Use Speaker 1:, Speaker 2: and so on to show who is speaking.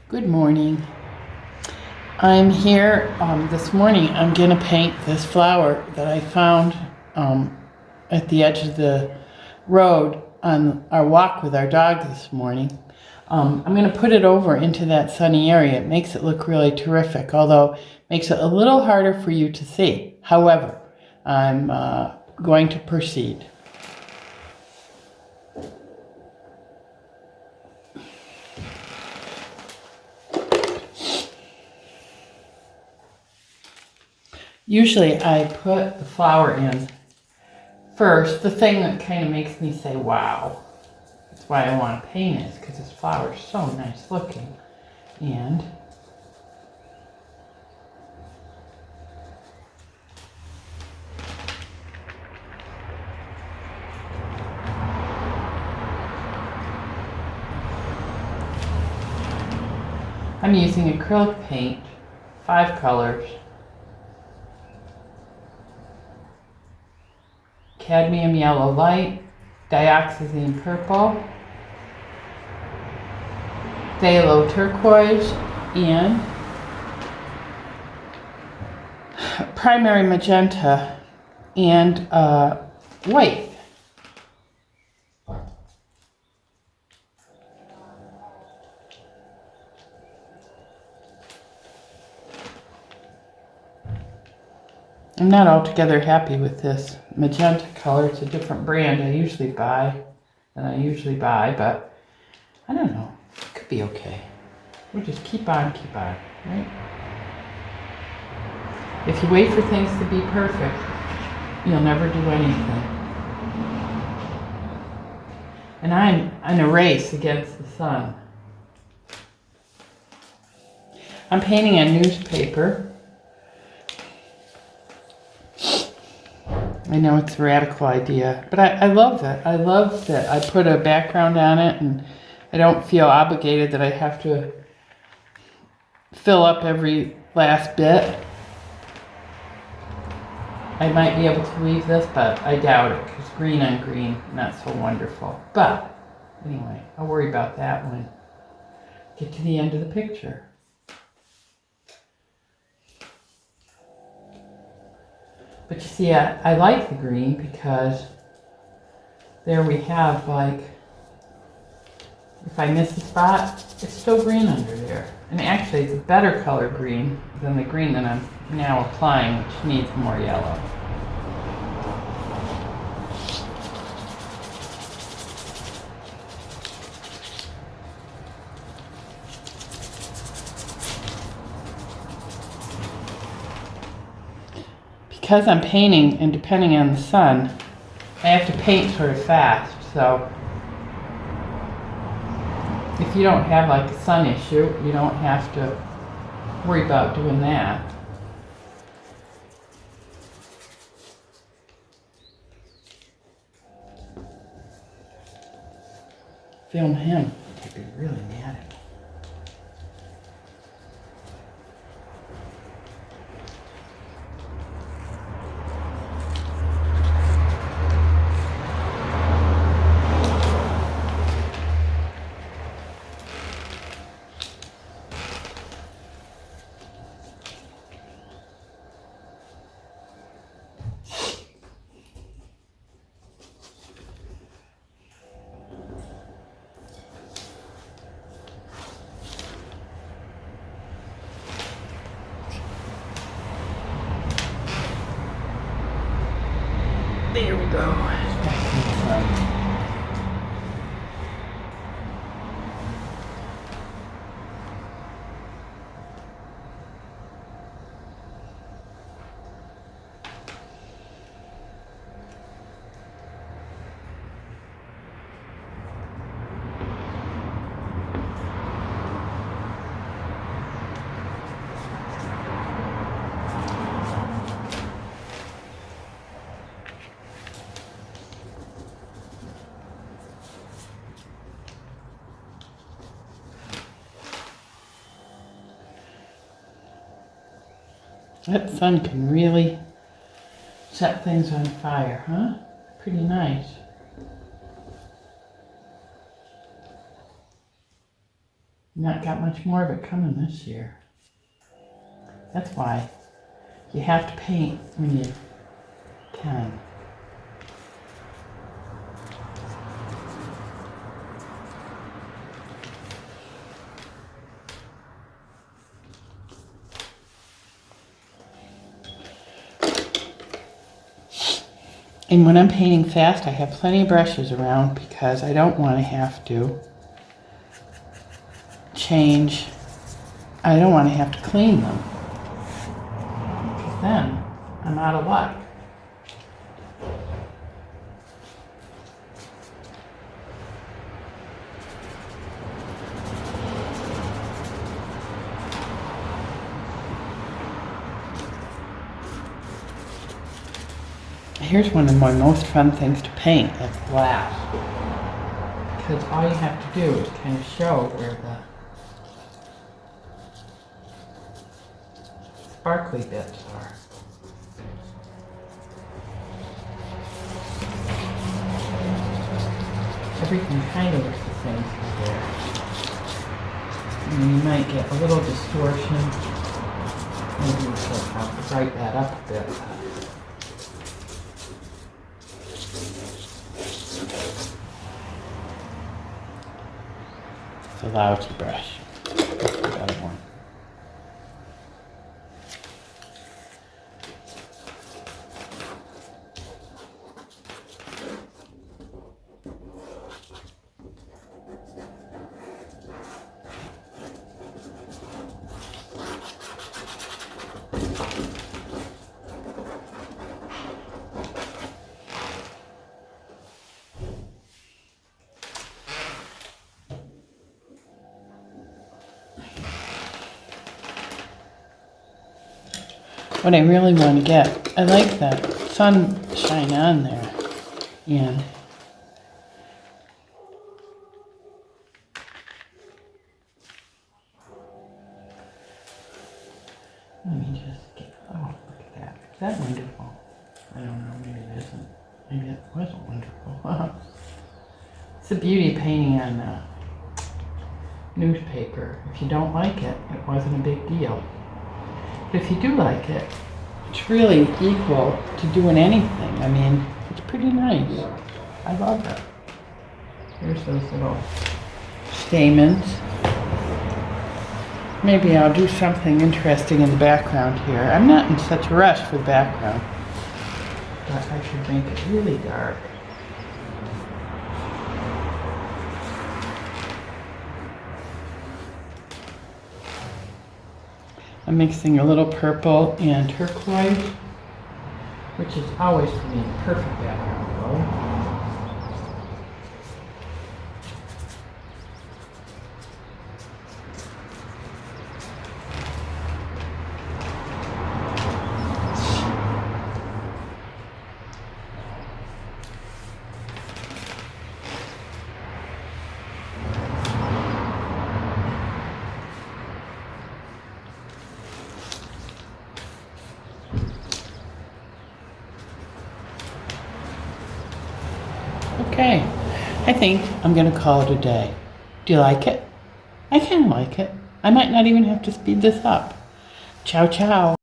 Speaker 1: Good morning. I'm here this morning. I'm going to paint this flower that I found at the edge of the road on our walk with our dog this morning. I'm going to put it over into that sunny area. It makes it look really terrific, although it makes it a little harder for you to see. However, I'm going to proceed. Usually I put the flower in first. The thing that kind of makes me say, wow, that's why I want to paint it, because this flower is so nice looking. And I'm using acrylic paint, 5 colors. Cadmium yellow light, dioxazine purple, phthalo turquoise, and primary magenta and white. I'm not altogether happy with this magenta color. It's a different brand I usually buy, but I don't know. It could be okay. We'll just keep on, right? If you wait for things to be perfect, you'll never do anything. And I'm in a race against the sun. I'm painting a newspaper. I know it's a radical idea, but I love it. I love that I put a background on it and I don't feel obligated that I have to fill up every last bit. I might be able to leave this, but I doubt it because green on green, not so wonderful. But anyway, I'll worry about that when I get to the end of the picture. But you see, I like the green because there we have, like, if I miss a spot, it's still green under there. And actually, it's a better color green than the green that I'm now applying, which needs more yellow. Because I'm painting and depending on the sun, I have to paint sort of fast. So if you don't have like a sun issue, you don't have to worry about doing that. Film him. He'd be really mad at me. There we go. That sun can really set things on fire, huh? Pretty nice. Not got much more of it coming this year. That's why you have to paint when you can. And when I'm painting fast, I have plenty of brushes around because I don't want to have to change. I don't want to have to clean them. Because then I'm out of luck. Here's one of my most fun things to paint, that's glass. Because all you have to do is kind of show where the sparkly bits are. Everything kind of looks the same through there. And you might get a little distortion. Maybe we'll have to brighten that up a bit. It's a lousy brush. That's the better one. What I really want to get, I like that sunshine on there, and let me just get, oh, look at that. Is that wonderful? I don't know, maybe it isn't. Maybe it wasn't wonderful. It's the beauty of painting on newspaper. If you don't like it, it wasn't a big deal. But if you do like it, it's really equal to doing anything. I mean, it's pretty nice. I love it. Here's those little stamens. Maybe I'll do something interesting in the background here. I'm not in such a rush for the background, but I should make it really dark. I'm mixing a little purple and turquoise, which is always for me the perfect background color. Okay, I think I'm gonna call it a day. Do you like it? I kind of like it. I might not even have to speed this up. Ciao, ciao.